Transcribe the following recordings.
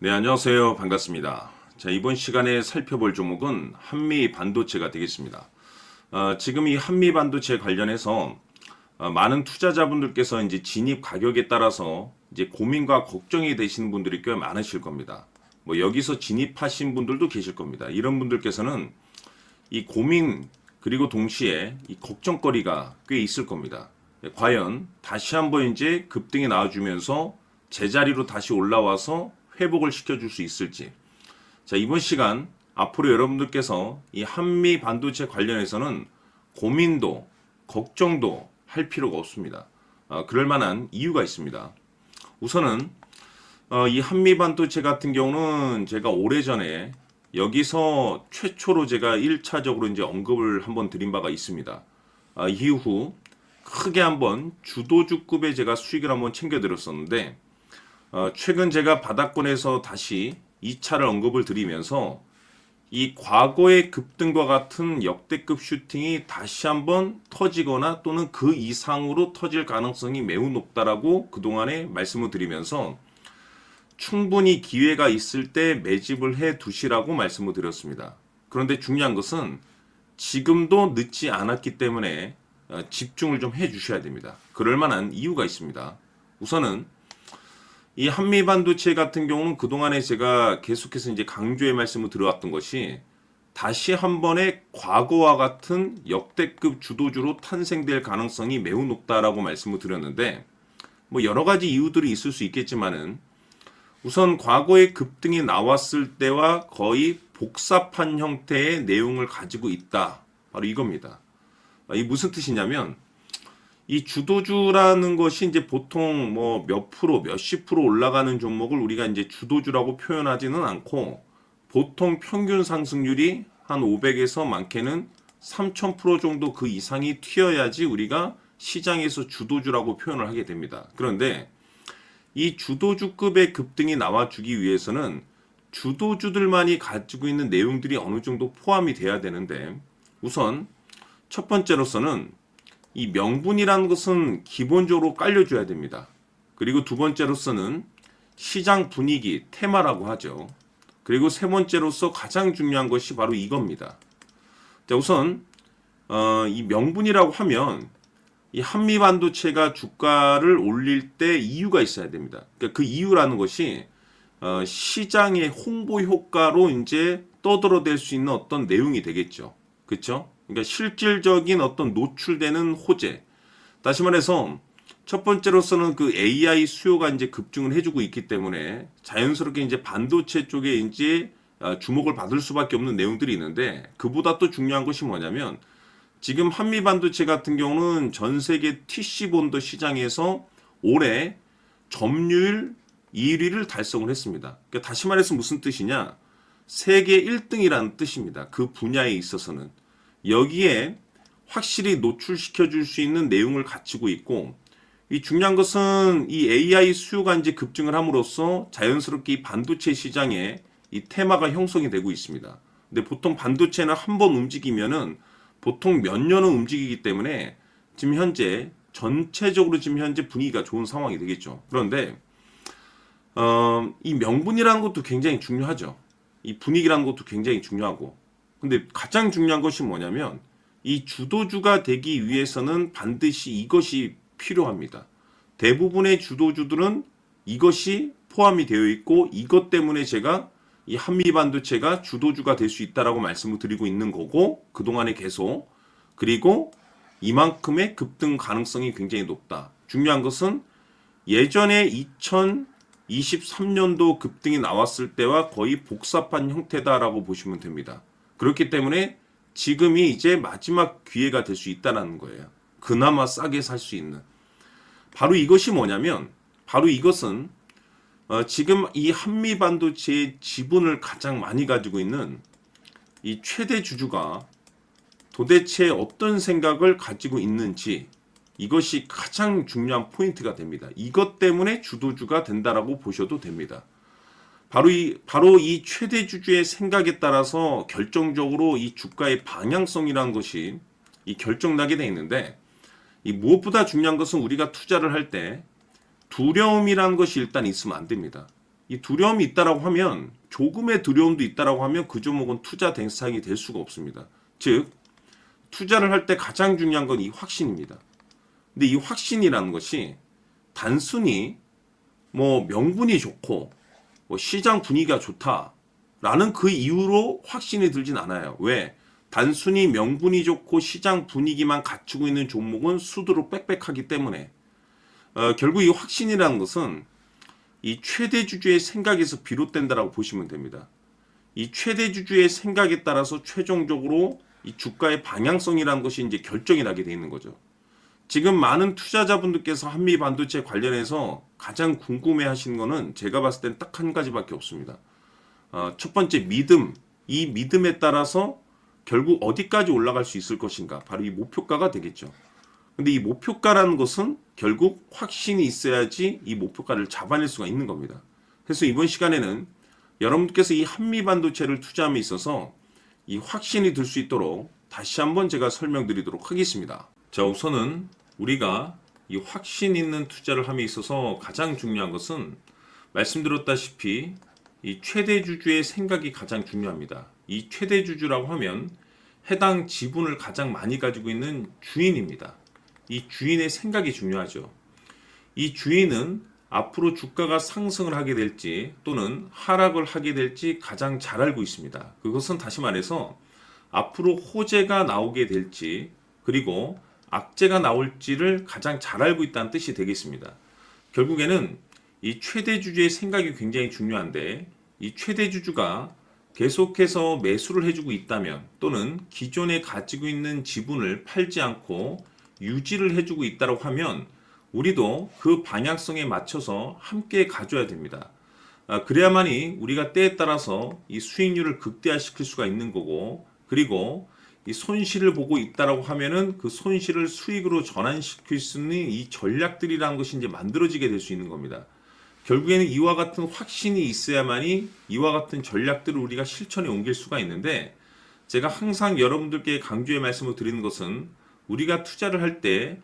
네, 안녕하세요. 반갑습니다. 자, 이번 시간에 살펴볼 종목은 한미 반도체가 되겠습니다. 지금 이 한미 반도체 관련해서 많은 투자자분들께서 이제 진입 가격에 따라서 이제 고민과 걱정이 되시는 분들이 꽤 많으실 겁니다. 뭐 여기서 진입하신 분들도 계실 겁니다. 이런 분들께서는 이 고민 그리고 동시에 이 걱정거리가 꽤 있을 겁니다. 과연 다시 한번 이제 급등이 나와주면서 제자리로 다시 올라와서 회복을 시켜줄 수 있을지. 자, 이번 시간 앞으로 여러분들께서 이 한미 반도체 관련해서는 고민도 걱정도 할 필요가 없습니다. 그럴 만한 이유가 있습니다. 우선은 이 한미 반도체 같은 경우는 제가 오래전에 여기서 최초로 제가 1차적으로 이제 언급을 한번 드린 바가 있습니다. 이후 크게 한번 주도주급의 제가 수익을 한번 챙겨드렸었는데 최근 제가 바닥권에서 다시 2차를 언급을 드리면서 이 과거의 급등과 같은 역대급 슈팅이 다시 한번 터지거나 또는 그 이상으로 터질 가능성이 매우 높다라고 그동안에 말씀을 드리면서 충분히 기회가 있을 때 매집을 해 두시라고 말씀을 드렸습니다. 그런데 중요한 것은 지금도 늦지 않았기 때문에 집중을 좀 해 주셔야 됩니다. 그럴 만한 이유가 있습니다. 우선은 이 한미 반도체 같은 경우는 그동안에 제가 계속해서 이제 강조의 말씀을 들어왔던 것이 다시 한 번의 과거와 같은 역대급 주도주로 탄생될 가능성이 매우 높다라고 말씀을 드렸는데 뭐 여러 가지 이유들이 있을 수 있겠지만은 우선 과거의 급등이 나왔을 때와 거의 복사판 형태의 내용을 가지고 있다. 바로 이겁니다. 이 무슨 뜻이냐면 이 주도주라는 것이 이제 보통 뭐 몇 프로, 몇십 프로 올라가는 종목을 우리가 이제 주도주라고 표현하지는 않고 보통 평균 상승률이 한 500에서 많게는 3000% 정도 그 이상이 튀어야지 우리가 시장에서 주도주라고 표현을 하게 됩니다. 그런데 이 주도주급의 급등이 나와주기 위해서는 주도주들만이 가지고 있는 내용들이 어느 정도 포함이 돼야 되는데 우선 첫 번째로서는 이 명분이라는 것은 기본적으로 깔려줘야 됩니다. 그리고 두 번째로서는 시장 분위기, 테마라고 하죠. 그리고 세 번째로서 가장 중요한 것이 바로 이겁니다. 자, 우선 이 명분이라고 하면 이 한미 반도체가 주가를 올릴 때 이유가 있어야 됩니다. 그러니까 그 이유라는 것이 시장의 홍보 효과로 이제 떠들어댈 수 있는 어떤 내용이 되겠죠. 그렇죠? 그러니까 실질적인 어떤 노출되는 호재. 다시 말해서 첫 번째로서는 그 AI 수요가 이제 급증을 해주고 있기 때문에 자연스럽게 이제 반도체 쪽에 이제 주목을 받을 수밖에 없는 내용들이 있는데 그보다 또 중요한 것이 뭐냐면 지금 한미 반도체 같은 경우는 전 세계 TC 본더 시장에서 올해 점유율 1위를 달성을 했습니다. 그러니까 다시 말해서 무슨 뜻이냐? 세계 1등이라는 뜻입니다. 그 분야에 있어서는. 여기에 확실히 노출시켜 줄 수 있는 내용을 갖추고 있고 이 중요한 것은 이 AI 수요가 이제 급증을 함으로써 자연스럽게 이 반도체 시장에 이 테마가 형성이 되고 있습니다. 근데 보통 반도체는 한번 움직이면은 보통 몇 년은 움직이기 때문에 지금 현재 전체적으로 지금 현재 분위기가 좋은 상황이 되겠죠. 그런데 이 명분이라는 것도 굉장히 중요하죠. 이 분위기라는 것도 굉장히 중요하고 근데 가장 중요한 것이 뭐냐면 이 주도주가 되기 위해서는 반드시 이것이 필요합니다. 대부분의 주도주들은 이것이 포함이 되어 있고 이것 때문에 제가 이 한미 반도체가 주도주가 될 수 있다라고 말씀을 드리고 있는 거고 그동안에 계속 그리고 이만큼의 급등 가능성이 굉장히 높다. 중요한 것은 예전에 2023년도 급등이 나왔을 때와 거의 복사판 형태다라고 보시면 됩니다. 그렇기 때문에 지금이 이제 마지막 기회가 될 수 있다는 거예요. 그나마 싸게 살 수 있는. 바로 이것이 뭐냐면 바로 이것은 지금 이 한미 반도체의 지분을 가장 많이 가지고 있는 이 최대 주주가 도대체 어떤 생각을 가지고 있는지 이것이 가장 중요한 포인트가 됩니다. 이것 때문에 주도주가 된다라고 보셔도 됩니다. 바로 이 최대 주주의 생각에 따라서 결정적으로 이 주가의 방향성이라는 것이 이 결정나게 돼 있는데 이 무엇보다 중요한 것은 우리가 투자를 할 때 두려움이라는 것이 일단 있으면 안 됩니다. 이 두려움이 있다라고 하면, 조금의 두려움도 있다라고 하면 그 종목은 투자 대상이 될 수가 없습니다. 즉 투자를 할 때 가장 중요한 건 이 확신입니다. 근데 이 확신이라는 것이 단순히 뭐 명분이 좋고 뭐 시장 분위기가 좋다라는 그 이유로 확신이 들진 않아요. 왜? 단순히 명분이 좋고 시장 분위기만 갖추고 있는 종목은 수두로 빽빽하기 때문에 결국 이 확신이라는 것은 이 최대 주주의 생각에서 비롯된다라고 보시면 됩니다. 이 최대 주주의 생각에 따라서 최종적으로 이 주가의 방향성이라는 것이 이제 결정이 나게 돼 있는 거죠. 지금 많은 투자자분들께서 한미 반도체 관련해서 가장 궁금해 하시는 거는 제가 봤을 땐 딱 한 가지밖에 없습니다. 첫 번째 믿음. 이 믿음에 따라서 결국 어디까지 올라갈 수 있을 것인가. 바로 이 목표가가 되겠죠. 근데 이 목표가라는 것은 결국 확신이 있어야지 이 목표가를 잡아낼 수가 있는 겁니다. 그래서 이번 시간에는 여러분께서 이 한미 반도체를 투자함에 있어서 이 확신이 들 수 있도록 다시 한번 제가 설명드리도록 하겠습니다. 자, 우선은 우리가 이 확신 있는 투자를 함에 있어서 가장 중요한 것은 말씀드렸다시피 이 최대 주주의 생각이 가장 중요합니다. 이 최대 주주라고 하면 해당 지분을 가장 많이 가지고 있는 주인입니다. 이 주인의 생각이 중요하죠. 이 주인은 앞으로 주가가 상승을 하게 될지 또는 하락을 하게 될지 가장 잘 알고 있습니다. 그것은 다시 말해서 앞으로 호재가 나오게 될지 그리고 악재가 나올지를 가장 잘 알고 있다는 뜻이 되겠습니다. 결국에는 이 최대 주주의 생각이 굉장히 중요한데 이 최대 주주가 계속해서 매수를 해주고 있다면 또는 기존에 가지고 있는 지분을 팔지 않고 유지를 해주고 있다고 하면 우리도 그 방향성에 맞춰서 함께 가져야 됩니다. 그래야만이 우리가 때에 따라서 이 수익률을 극대화시킬 수가 있는 거고 그리고 이 손실을 보고 있다라고 하면은 그 손실을 수익으로 전환시킬 수 있는 이 전략들이라는 것이 이제 만들어지게 될 수 있는 겁니다. 결국에는 이와 같은 확신이 있어야만이 이와 같은 전략들을 우리가 실천에 옮길 수가 있는데 제가 항상 여러분들께 강조의 말씀을 드리는 것은 우리가 투자를 할 때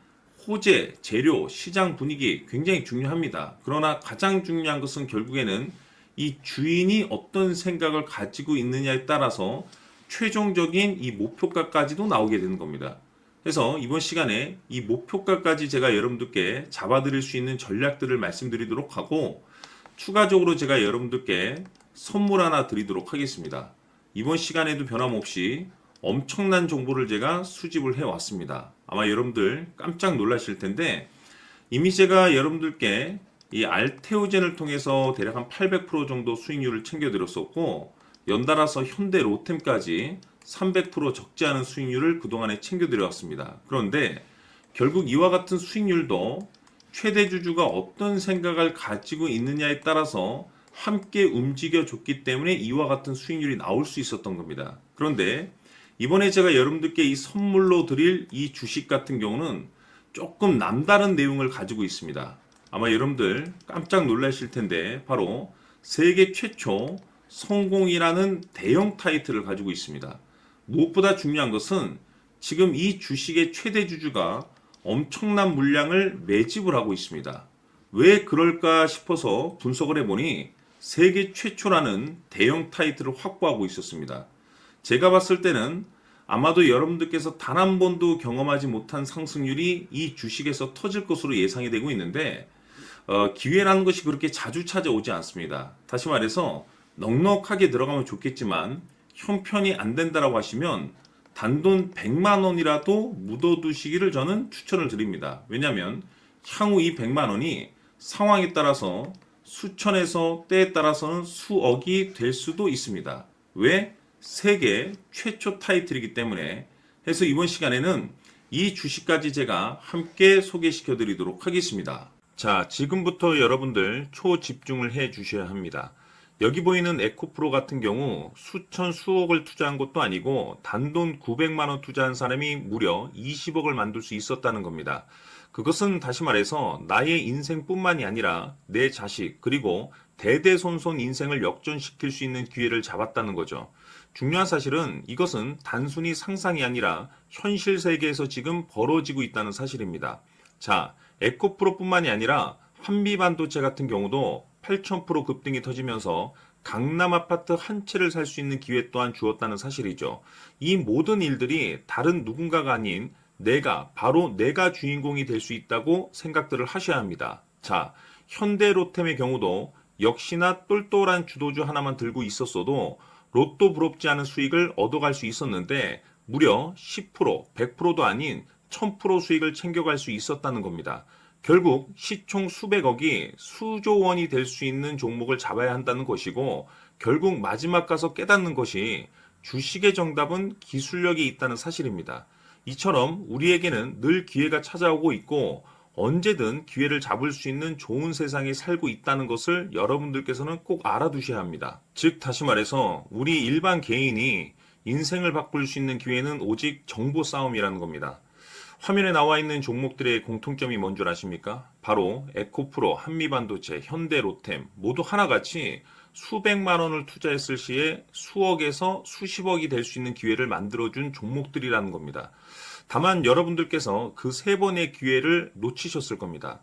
호재, 재료, 시장 분위기 굉장히 중요합니다. 그러나 가장 중요한 것은 결국에는 이 주인이 어떤 생각을 가지고 있느냐에 따라서 최종적인 이 목표가까지도 나오게 되는 겁니다. 그래서 이번 시간에 이 목표가까지 제가 여러분들께 잡아드릴 수 있는 전략들을 말씀드리도록 하고 추가적으로 제가 여러분들께 선물 하나 드리도록 하겠습니다. 이번 시간에도 변함없이 엄청난 정보를 제가 수집을 해왔습니다. 아마 여러분들 깜짝 놀라실 텐데 이미 제가 여러분들께 이 알테오젠을 통해서 대략 한 800% 정도 수익률을 챙겨드렸었고 연달아서 현대 로템까지 300% 적지 않은 수익률을 그동안에 챙겨드려왔습니다. 그런데 결국 이와 같은 수익률도 최대 주주가 어떤 생각을 가지고 있느냐에 따라서 함께 움직여줬기 때문에 이와 같은 수익률이 나올 수 있었던 겁니다. 그런데 이번에 제가 여러분들께 이 선물로 드릴 이 주식 같은 경우는 조금 남다른 내용을 가지고 있습니다. 아마 여러분들 깜짝 놀라실 텐데 바로 세계 최초 성공이라는 대형 타이틀을 가지고 있습니다. 무엇보다 중요한 것은 지금 이 주식의 최대 주주가 엄청난 물량을 매집을 하고 있습니다. 왜 그럴까 싶어서 분석을 해보니 세계 최초라는 대형 타이틀을 확보하고 있었습니다. 제가 봤을 때는 아마도 여러분들께서 단 한 번도 경험하지 못한 상승률이 이 주식에서 터질 것으로 예상이 되고 있는데 기회라는 것이 그렇게 자주 찾아오지 않습니다. 다시 말해서 넉넉하게 들어가면 좋겠지만 형편이 안 된다라고 하시면 단돈 100만 원이라도 묻어두시기를 저는 추천을 드립니다. 왜냐하면 향후 이 100만 원이 상황에 따라서 수천에서 때에 따라서는 수억이 될 수도 있습니다. 왜? 세계 최초 타이틀이기 때문에. 해서 이번 시간에는 이 주식까지 제가 함께 소개시켜 드리도록 하겠습니다. 자, 지금부터 여러분들 초집중을 해 주셔야 합니다. 여기 보이는 에코프로 같은 경우 수천 수억을 투자한 것도 아니고 단돈 900만 원 투자한 사람이 무려 20억을 만들 수 있었다는 겁니다. 그것은 다시 말해서 나의 인생뿐만이 아니라 내 자식 그리고 대대손손 인생을 역전시킬 수 있는 기회를 잡았다는 거죠. 중요한 사실은 이것은 단순히 상상이 아니라 현실 세계에서 지금 벌어지고 있다는 사실입니다. 자, 에코프로뿐만이 아니라 한미반도체 같은 경우도 8,000% 급등이 터지면서 강남 아파트 한 채를 살 수 있는 기회 또한 주었다는 사실이죠. 이 모든 일들이 다른 누군가가 아닌 바로 내가 주인공이 될 수 있다고 생각들을 하셔야 합니다. 자, 현대로템의 경우도 역시나 똘똘한 주도주 하나만 들고 있었어도 로또 부럽지 않은 수익을 얻어갈 수 있었는데 무려 10%, 100%도 아닌 1000% 수익을 챙겨갈 수 있었다는 겁니다. 결국 시총 수백억이 수조 원이 될 수 있는 종목을 잡아야 한다는 것이고 결국 마지막 가서 깨닫는 것이 주식의 정답은 기술력이 있다는 사실입니다. 이처럼 우리에게는 늘 기회가 찾아오고 있고 언제든 기회를 잡을 수 있는 좋은 세상에 살고 있다는 것을 여러분들께서는 꼭 알아두셔야 합니다. 즉 다시 말해서 우리 일반 개인이 인생을 바꿀 수 있는 기회는 오직 정보 싸움이라는 겁니다. 화면에 나와 있는 종목들의 공통점이 뭔 줄 아십니까? 바로 에코프로, 한미반도체, 현대로템 모두 하나같이 수백만 원을 투자했을 시에 수억에서 수십억이 될 수 있는 기회를 만들어준 종목들이라는 겁니다. 다만 여러분들께서 그 세 번의 기회를 놓치셨을 겁니다.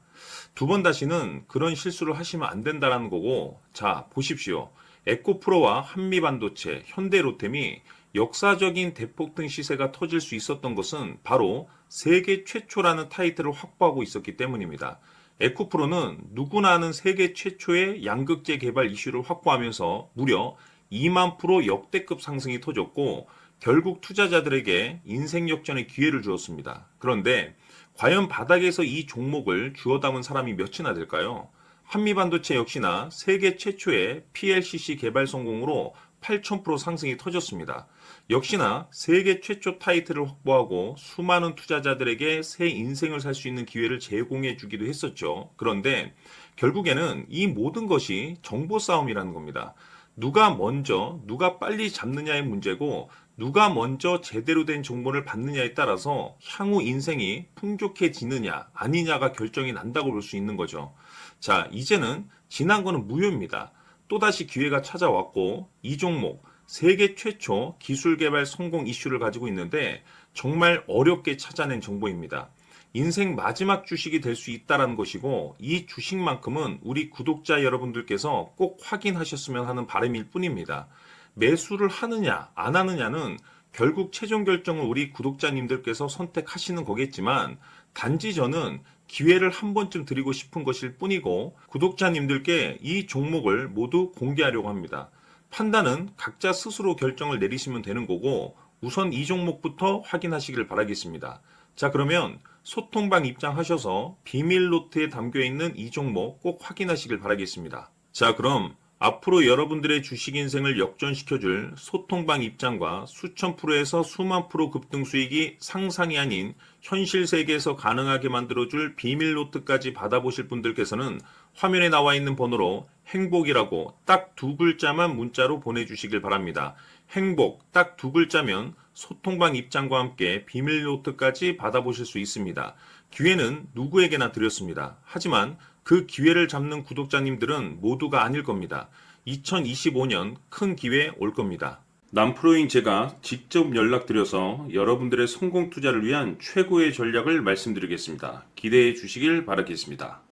두 번 다시는 그런 실수를 하시면 안 된다는 거고, 자, 보십시오. 에코프로와 한미반도체, 현대로템이 역사적인 대폭등 시세가 터질 수 있었던 것은 바로 세계 최초라는 타이틀을 확보하고 있었기 때문입니다. 에코프로는 누구나 아는 세계 최초의 양극재 개발 이슈를 확보하면서 무려 2만 프로 역대급 상승이 터졌고 결국 투자자들에게 인생 역전의 기회를 주었습니다. 그런데 과연 바닥에서 이 종목을 주워 담은 사람이 몇이나 될까요? 한미반도체 역시나 세계 최초의 PLCC 개발 성공으로 8,000% 상승이 터졌습니다. 역시나 세계 최초 타이틀을 확보하고 수많은 투자자들에게 새 인생을 살 수 있는 기회를 제공해 주기도 했었죠. 그런데 결국에는 이 모든 것이 정보 싸움이라는 겁니다. 누가 먼저, 누가 빨리 잡느냐의 문제고 누가 먼저 제대로 된 정보를 받느냐에 따라서 향후 인생이 풍족해지느냐 아니냐가 결정이 난다고 볼 수 있는 거죠. 자, 이제는 지난 거는 무효입니다. 또다시 기회가 찾아왔고 이 종목 세계 최초 기술 개발 성공 이슈를 가지고 있는데 정말 어렵게 찾아낸 정보입니다. 인생 마지막 주식이 될 수 있다는 것이고 이 주식만큼은 우리 구독자 여러분들께서 꼭 확인하셨으면 하는 바람일 뿐입니다. 매수를 하느냐 안 하느냐는 결국 최종 결정을 우리 구독자님들께서 선택하시는 거겠지만 단지 저는 기회를 한 번쯤 드리고 싶은 것일 뿐이고 구독자님들께 이 종목을 모두 공개하려고 합니다. 판단은 각자 스스로 결정을 내리시면 되는 거고 우선 이 종목부터 확인하시길 바라겠습니다. 자, 그러면 소통방 입장하셔서 비밀 노트에 담겨 있는 이 종목 꼭 확인하시길 바라겠습니다. 자, 그럼 앞으로 여러분들의 주식 인생을 역전시켜줄 소통방 입장과 수천 프로에서 수만 프로 급등 수익이 상상이 아닌 현실 세계에서 가능하게 만들어줄 비밀 노트까지 받아보실 분들께서는 화면에 나와 있는 번호로 행복이라고 딱 두 글자만 문자로 보내주시길 바랍니다. 행복 딱 두 글자면 소통방 입장과 함께 비밀 노트까지 받아보실 수 있습니다. 기회는 누구에게나 드렸습니다. 하지만 그 기회를 잡는 구독자님들은 모두가 아닐 겁니다. 2025년 큰 기회 올 겁니다. 남프로인 제가 직접 연락드려서 여러분들의 성공 투자를 위한 최고의 전략을 말씀드리겠습니다. 기대해 주시길 바라겠습니다.